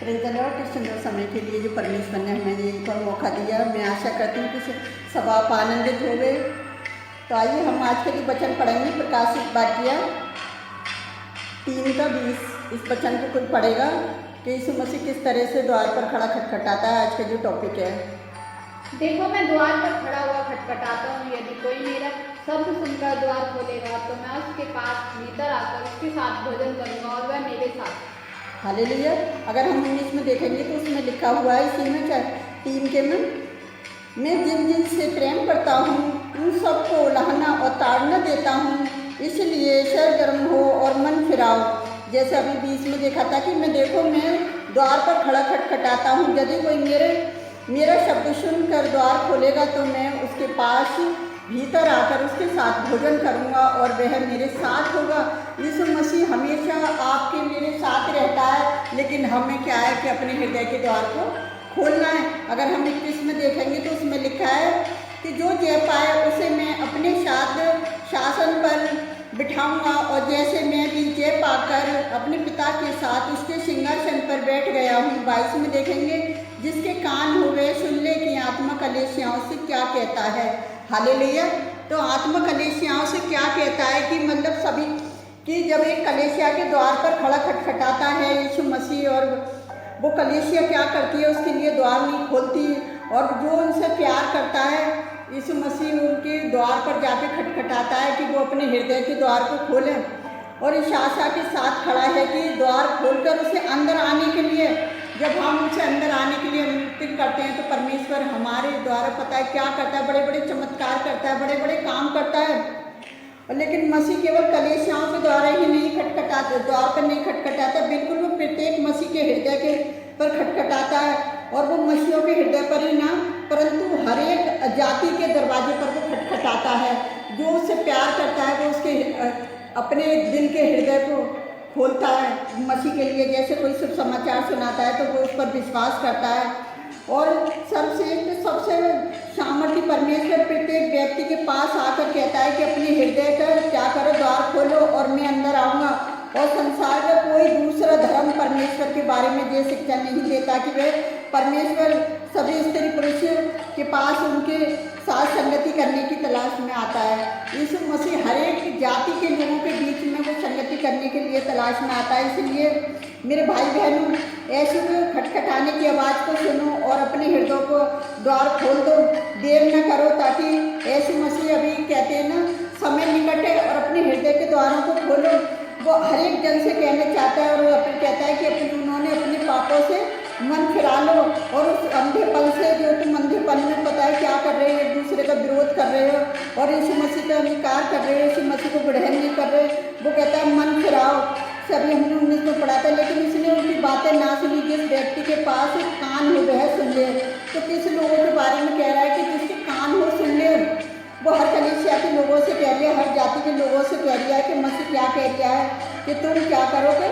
Praise the Lord. इस सुंदर समय के लिए जो परमेश्वर ने हमें एक और मौका दिया, मैं आशा करती हूँ कि सब आप आनंदित हो गए। तो आइए हम आज के लिए वचन पढ़ेंगे। प्रकाशित वाक्य 3:20। इस वचन को कोई पढ़ेगा कि यीशु मसीह किस तरह से द्वार पर खड़ा खटखटाता है। आज का जो टॉपिक है, देखो मैं द्वार पर खड़ा हुआ खटखटाता हूँ, यदि कोई मेरा शब्द सुनकर द्वार खोलेगा तो मैं उसके पास भीतर आकर उसके साथ भोजन करूँगा और वह मेरे साथ। हालेलुया। अगर हम इंग्लिश में देखेंगे तो उसमें लिखा हुआ है इसी में 3 के में, मैं जिन जिन से प्रेम करता हूँ उन सबको उलाहना और ताड़ना देता हूँ, इसलिए सरगर्म हो और मन फिराओ। जैसे अभी 20 में देखा था कि मैं देखो मैं द्वार पर खड़ा खटखटाता हूँ, यदि कोई मेरा शब्द सुनकर द्वार खोलेगा तो मैं उसके पास भीतर आकर उसके साथ भोजन करूंगा और वह मेरे साथ होगा। यीशु मसीह हमेशा आपके मेरे साथ रहता है, लेकिन हमें क्या है कि अपने हृदय के द्वार को खोलना है। अगर हम 21 में देखेंगे तो उसमें लिखा है कि जो जय पाए उसे मैं अपने साथ शासन पर बिठाऊंगा, और जैसे मैं भी जय पाकर अपने पिता के साथ उसके सिंहासन पर बैठ गया हूँ। 22 में देखेंगे, जिसके कान हो गए सुन ले कि आत्मा कलीसियाओं से क्या कहता है। हालेलुया। तो आत्मा कलीसियाओं से क्या कहता है कि मतलब सभी कि जब एक कलीसिया के द्वार पर खड़ा खटखटाता है यीशु मसीह, और वो कलीसिया क्या करती है, उसके लिए द्वार नहीं खोलती, और जो उनसे प्यार करता है यीशु मसीह उनके द्वार पर जाके खटखटाता है कि वो अपने हृदय के द्वार को खोले, और इस आशा के साथ खड़ा है कि द्वार खोलकर उसे अंदर आने के लिए, जब हम उसे अंदर आने के लिए अनुमति करते हैं तो परमेश्वर हमारे द्वारा पता है क्या करता है, बड़े बड़े चमत्कार करता है, बड़े बड़े काम करता है। लेकिन मसीह केवल कलीसियाओं के द्वारा ही नहीं खटखटाता, द्वार पर नहीं खटखटाता, बिल्कुल वो प्रत्येक मसीह के हृदय के पर खटखटाता है। और वो मसीहों के हृदय पर ही ना, परंतु हर एक जाति के दरवाजे पर वो खटखटाता है। जो उससे प्यार करता है वो उसके अपने दिल के हृदय को खोलता है मसीह के लिए। जैसे कोई शुभ समाचार सुनाता है तो वो उस पर विश्वास करता है, और सर्वश्रेष्ठ सबसे सामर्थ्य परमेश्वर प्रत्येक व्यक्ति के पास आकर कहता है कि अपने हृदय का क्या करो, द्वार खोलो और मैं अंदर आऊँगा। और संसार का कोई दूसरा धर्म परमेश्वर के बारे में ये शिक्षा नहीं देता कि वह परमेश्वर सभी स्त्री पुरुष के पास उनके साथ संगति करने की तलाश में आता है। यीशु मसीह हर एक जाति के लोगों के बीच में वो संगति करने के लिए तलाश में आता है। इसलिए मेरे भाई बहनों, ऐसे खटखटाने की आवाज़ को सुनो और अपने हृदय को द्वार खोल दो, देर न करो, ताकि यीशु मसीह अभी कहते हैं ना, समय निकट है और अपने हृदय के द्वारों को खोलो। वो हर एक जन से कहना चाहता है, और वो अपने कहता है कि उन्होंने अपने पापों से मन फिरा लो, और उस अंधेपन से जो तुम अंधेपन में पता है क्या कर रहे हो, एक दूसरे का विरोध कर रहे हो और यीशु मसीह का अंगीकार कर रहे हो, यीशु मसीह को ग्रहण नहीं कर रहे, वो कहता है मन फिराओ। सभी हमने 19 में पढ़ा था, लेकिन इसने उनकी बातें ना सुनी। जिस व्यक्ति के पास कान हो वह सुन ले। तो किस लोगों के बारे में कह रहा है कि जिसके कान हो सुन ले। वो हर कलीसिया के लोगों से कह रहा है, हर जाति के लोगों से कह रहा है कि मसीह क्या कह रहा है कि तुम क्या करोगे,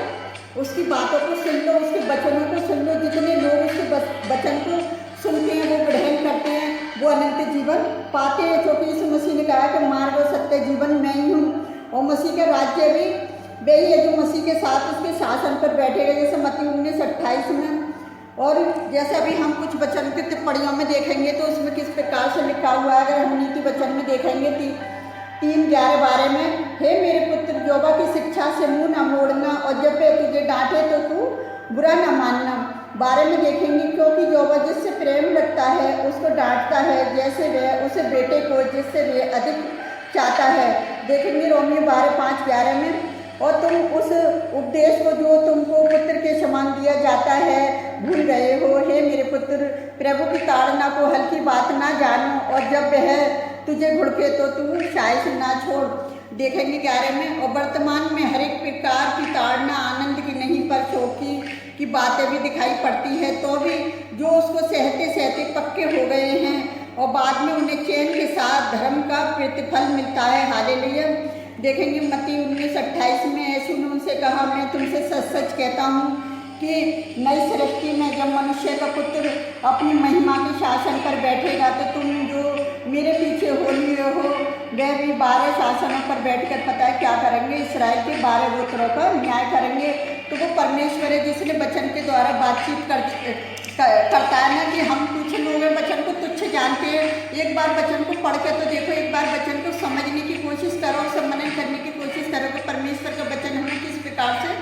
उसकी बातों को सुन लो, उसके वचनों को सुन लो। जितने लोग उसके वचन को सुनते हैं, वो ग्रहण करते हैं, वो अनंत जीवन पाते हैं। क्योंकि यीशु मसीह ने कहा कि मार्ग और सत्य जीवन मैं ही हूँ, और मसीह का राज्य भी वही है जो मसीह के साथ उसके शासन पर बैठेगा। जैसे मत्ती 19:28 में, और जैसे अभी हम कुछ वचन की टिप्पणियों में देखेंगे तो उसमें किस प्रकार से लिखा हुआ है। अगर हम नीति वचन में देखेंगे 3:11-12 में, हे मेरे पुत्र, यहोवा की शिक्षा से मुंह न मोड़ना, और जब वे तुझे डांटे तो तू बुरा न मानना। 12 में देखेंगे, क्योंकि यहोवा जिससे प्रेम रखता है उसको डांटता है, जैसे वह उसे बेटे को जिससे वह अधिक चाहता है। देखेंगे रोमियो 12:5-11 में, और तुम उस उपदेश को जो तुमको पुत्र के समान दिया जाता है भूल गए हो। हे मेरे पुत्र, प्रभु की ताड़ना को हल्की बात ना जानो, और जब वह तुझे घुड़के तो तू शायद ना छोड़। देखेंगे 11 में, और वर्तमान में हर एक प्रकार की ताड़ना आनंद की नहीं पर शोक की बातें भी दिखाई पड़ती है, तो भी जो उसको सहते सहते पक्के हो गए हैं, और बाद में उन्हें चैन के साथ धर्म का प्रतिफल मिलता है। हालेलुया। देखेंगे मत्ती 19:28 में, यीशु ने उनसे कहा, मैं तुमसे सच सच कहता हूँ कि नई सृष्टि में जब मनुष्य का पुत्र अपनी महिमा के शासन पर बैठेगा तो तुम जो मेरे पीछे हो लिए हो वह भी 12 शासनों पर बैठकर पता है क्या करेंगे, इसराइल के 12 गोत्रों का न्याय करेंगे। तो वो परमेश्वर है जिसने वचन के द्वारा बातचीत करता है ना, कि हम कुछ लोग हैं वचन को तुच्छ जानते हैं। एक बार वचन को पढ़ के तो देखो, एक बार वचन को समझने की कोशिश करो, उसे मनन करने की कोशिश करो कि परमेश्वर का वचन हमें किस प्रकार से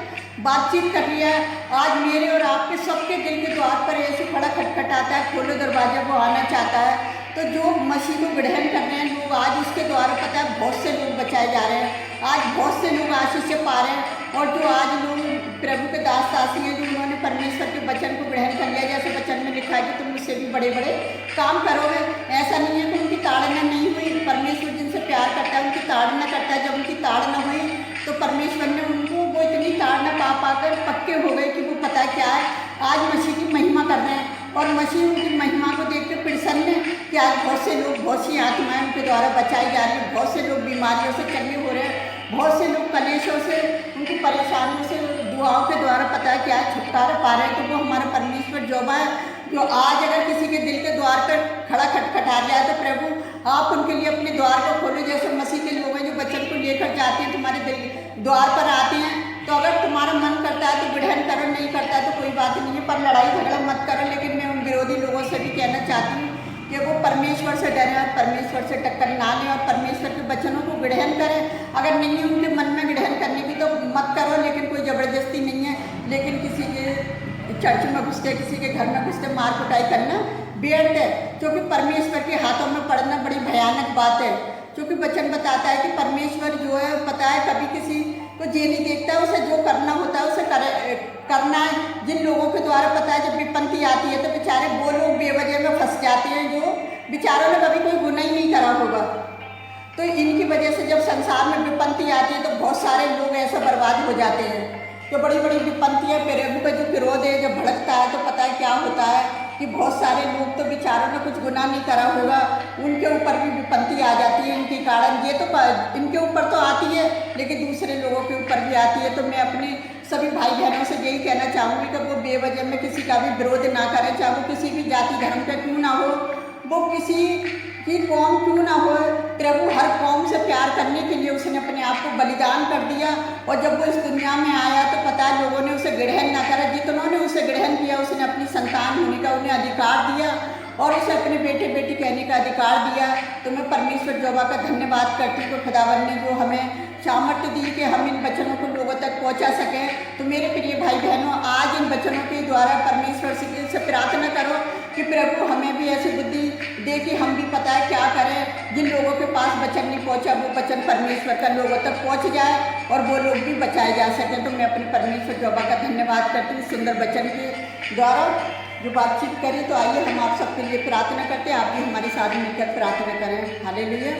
बातचीत कर रही है। आज मेरे और आपके सबके दिल के द्वार पर ऐसे खड़ा खटखटाता है, खोलो दरवाजा, वो आना चाहता है। तो जो मसीह को ग्रहण कर रहे हैं लोग, आज उसके द्वारा पता है बहुत से लोग बचाए जा रहे हैं, आज बहुत से लोग आशीष से पा रहे हैं। और जो आज लोग प्रभु के दास दासी हैं, जो उन्होंने परमेश्वर के वचन को ग्रहण कर लिया, जैसे वचन में लिखा है कि तुम मुझसे भी बड़े बड़े काम करोगे। ऐसा नहीं है कि उनकी ताड़ना नहीं हुई, परमेश्वर जिनसे प्यार करता है उनकी ताड़ना करता है। जब उनकी ताड़ना हुई तो परमेश्वर ने उनको वो इतनी ताड़ना पा पाकर पक्के हो गए कि वो पता है क्या है, आज मसीह की महिमा कर रहे हैं। और मसीह उनकी महिमा को देख के प्रसन्न है कि आज बहुत से लोग, बहुत सी आत्माएं उनके द्वारा बचाई जा रही है, बहुत से लोग बीमारियों से चंगे हो रहे हैं, बहुत से लोग कलेशों से, उनकी परेशानियों से दुआओं के द्वारा पता है क्या छुटकारा पा रहे हैं। तो वो हमारा परमेश्वर जोबा है, जो आज अगर किसी के दिल के द्वार पर खड़ा खटखटा रहा है तो प्रभु आप उनके लिए अपने द्वार को खोलो। जैसे मसीह के लोग हैं जो वचन को लेकर जाते हैं, तुम्हारे दिल द्वार पर आते हैं, तो अगर तुम्हारा मन करता है तो ग्रहण करो, नहीं करता है तो कोई बात नहीं है, पर लड़ाई झगड़ा मत करो। लेकिन मैं उन विरोधी लोगों से भी कहना चाहती हूँ कि वो परमेश्वर से डरें और परमेश्वर से टक्कर ना लें और परमेश्वर के वचनों को ग्रहण करें। अगर नहीं है उनके मन में ग्रहण करने की तो मत करो, लेकिन कोई ज़बरदस्ती नहीं है। लेकिन किसी के चर्च में घुसते, किसी के घर में घुसते मार कुटाई करना व्यर्थ है, क्योंकि परमेश्वर के हाथों में पड़ना बड़ी भयानक बात है। क्योंकि वचन बताता है कि परमेश्वर जो है पता है कभी किसी को ये नहीं देखता है, उसे जो करना होता है उसे करना है। जिन लोगों के द्वारा पता है जब विपत्ति आती है तो बेचारे वो लोग बेवजह में फंस जाते हैं, जो बेचारों ने कभी कोई गुनाह ही नहीं करा होगा। तो इनकी वजह से जब संसार में विपत्ति आती है तो बहुत सारे लोग ऐसा बर्बाद हो जाते हैं। तो बड़ी बड़ी विपत्तियाँ, प्रभु का जो विरोध है जब भड़कता है तो पता है क्या होता है कि बहुत सारे लोग तो बेचारों ने कुछ गुनाह नहीं करा होगा, उनके ऊपर भी विपत्ति आ जाती है इनके कारण। ये तो इनके ऊपर तो आती है लेकिन दूसरे लोगों के ऊपर भी आती है। तो मैं अपने सभी भाई बहनों से यही कहना चाहूँगी कि वो बेवजह में किसी का भी विरोध ना करें, चाहे वो किसी भी जाति धर्म का क्यों ना हो, वो किसी की कौम क्यों ना हो। प्रभु हर कौम से प्यार करने के लिए उसने अपने आप को बलिदान कर दिया। और जब वो इस दुनिया में आया तो पता है लोगों ने उसे ग्रहण ना करा, जितनों ने उसे ग्रहण किया उसने अपनी संतान होने का उन्हें अधिकार दिया और उसे अपने बेटे बेटी कहने का अधिकार दिया। तो मैं परमेश्वर जोबा का धन्यवाद करती हूँ कि खुदावन ने जो हमें सामर्थ्य दी कि हम इन वचनों को लोगों तक पहुँचा सकें। तो मेरे प्रिय भाई बहनों, आज इन वचनों के द्वारा परमेश्वर से प्रार्थना करो कि प्रभु हमें भी ऐसी बुद्धि दे कि हम भी पता है क्या करें। जिन लोगों के पास वचन नहीं पहुँचा वो वचन परमेश्वर का लोगों तक पहुँच जाए और वो लोग भी बचाए जा सकें। तो मैं अपने परमेश्वर जोबा का धन्यवाद करती हूँ सुंदर वचन के द्वारा जो बातचीत करें। तो आइए हम आप सबके लिए प्रार्थना करते हैं, आप भी हमारे साथ मिलकर प्रार्थना करें। Hallelujah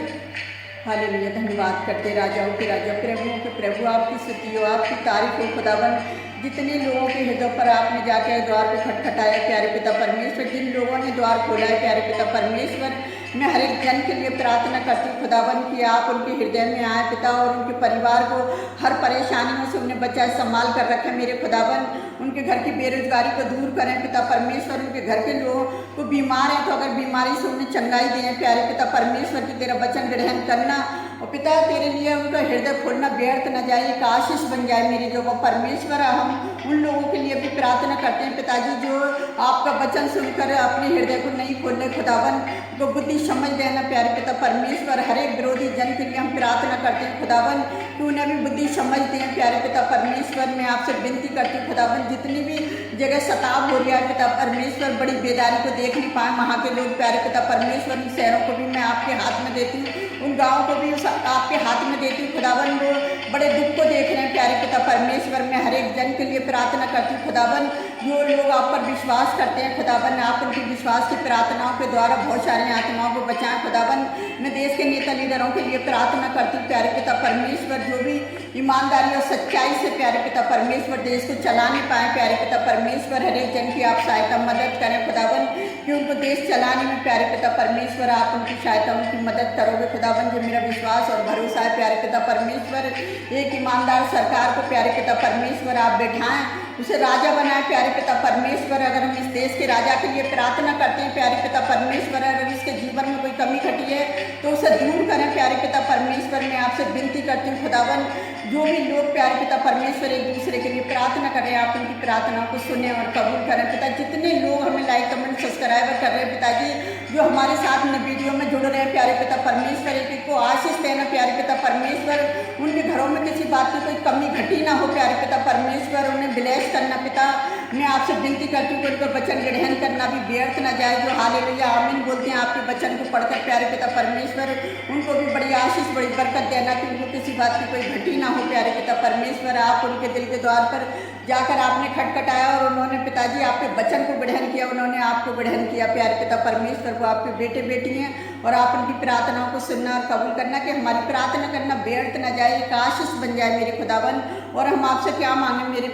hallelujah. धन्यवाद करते राजाओं के राजा, प्रभुओं के प्रभु, आपकी स्तुति हो, आपकी तारीफ हो खुदावन। जितने लोगों के हृदय पर आपने जाकर द्वार को खटखटाया प्यारे पिता परमेश्वर, जिन लोगों ने द्वार खोला है प्यारे पिता परमेश्वर, मैं हर एक जन के लिए प्रार्थना करती हूँ खुदावन कि आप उनके हृदय में आए पिता और उनके परिवार को हर परेशानियों से उन्हें बचाए संभाल कर रखें मेरे खुदावन। उनके घर की बेरोजगारी को दूर करें पिता परमेश्वर। उनके घर के लोगों को बीमार हैं तो अगर बीमारी से उन्हें चंगाई दें प्यारे पिता परमेश्वर की तेरा वचन ग्रहण करना और पिता तेरे लिए उनका हृदय खोलना व्यर्थ न जाए, एक आशीष बन जाए मेरी जो वो परमेश्वर। हम उन लोगों के लिए भी प्रार्थना करते हैं पिताजी जो आपका वचन सुनकर अपने हृदय को नहीं खोलने खुदावन, को बुद्धि समझ देना प्यारे पिता परमेश्वर। हर एक विरोधी जन के लिए हम प्रार्थना करते हैं खुदावन कि उन्हें भी बुद्धि समझ दें प्यारे पिता परमेश्वर। मैं आपसे विनती करती हूँ खुदावन, जितनी भी जगह सताव हो रहा है पिता परमेश्वर, बड़ी बेदारी को देख नहीं पाए वहाँ के लोग प्यारे पिता परमेश्वर, उन शहरों को भी मैं आपके हाथ में देती हूँ, उन गाँव को भी आपके हाथ में देती हूँ खुदावन। वो बड़े दुख को देख रहे हैं प्यारे पिता परमेश्वर। मैं हर एक जन के लिए प्रार्थना करती हूँ खुदावन, जो लोग आप पर विश्वास करते हैं खुदावन, आप उनकी विश्वास की प्रार्थनाओं के द्वारा बहुत सारी आत्माओं को बचाएं खुदावन। मैं देश के नेता लीडरों के लिए प्रार्थना करती हूँ प्यारे पिता परमेश्वर, जो भी ईमानदारी और सच्चाई से प्यारे पिता परमेश्वर देश को चला नहीं पाए प्यारे पिता परमेश्वर। हर एक जन की आप सहायता मदद करें खुदावन कि उनको देश चलाने में प्यारे पिता परमेश्वर आप उनकी सहायता उनकी मदद करोगे खुदावन। जो मेरा विश्वास और भरोसा है प्यारे पिता परमेश्वर, एक ईमानदार सरकार को प्यारे पिता परमेश्वर आप बैठाएं उसे राजा बनाए प्यारे पिता परमेश्वर। अगर हम इस देश के राजा के लिए प्रार्थना करते हैं प्यारे पिता परमेश्वर, अगर इसके जीवन में कोई कमी घटी है तो उसे दूर करें प्यारे पिता परमेश्वर। मैं आपसे विनती करती हूँ खुदावन, जो भी लोग प्यारे पिता परमेश्वर एक दूसरे के लिए प्रार्थना कर रहे हैं, आप उनकी प्रार्थनाओं को सुने और कबूल करें पिता। जितने लोग हमें लाइक कमेंट सब्सक्राइबर कर रहे हैं पिताजी, जो हमारे साथ में वीडियो में जुड़ रहे हैं प्यारे पिता परमेश्वर, एक एक को आशीष देना प्यारे पिता परमेश्वर। उनके घरों में किसी बात की कोई कमी घटी ना हो प्यारे पिता परमेश्वर, उन्हें ब्लेस करना पिता। मैं आपसे विनती करती हूँ कि उनको वचन ग्रहण करना भी व्यर्थ न जाए। जो हालेलुया आमीन बोलते हैं आपके वचन को पढ़कर प्यारे पिता परमेश्वर, उनको भी बड़ी आशीष बड़ी बरकत देना कि उनको किसी बात की कोई घटी ना हो प्यारे पिता परमेश्वर। आप उनके दिल के द्वार पर जाकर आपने खटखटाया और उन्होंने पिताजी आपके वचन को ग्रहण किया, उन्होंने आपको ग्रहण किया प्यारे पिता परमेश्वर। वो आपके बेटे बेटी हैं और आप उनकी प्रार्थनाओं को सुनना और कबूल करना कि हमारी प्रार्थना करना व्यर्थ न जाए, एक आशीष बन जाए मेरे खुदावन। और हम आपसे क्या मांगे मेरे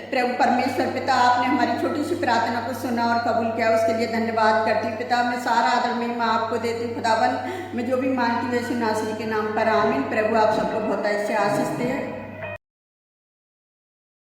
प्रभु परमेश्वर पिता, आपने हमारी छोटी सी प्रार्थना को सुना और कबूल किया, उसके लिए धन्यवाद करती हूँ पिता। मैं सारा आदर महिमा आपको देती हूँ खुदावन। मैं जो भी मांगती हूँ यीशु नासरी के नाम पर आमीन। प्रभु आप सबको बहुत ऐसे आशीष दे।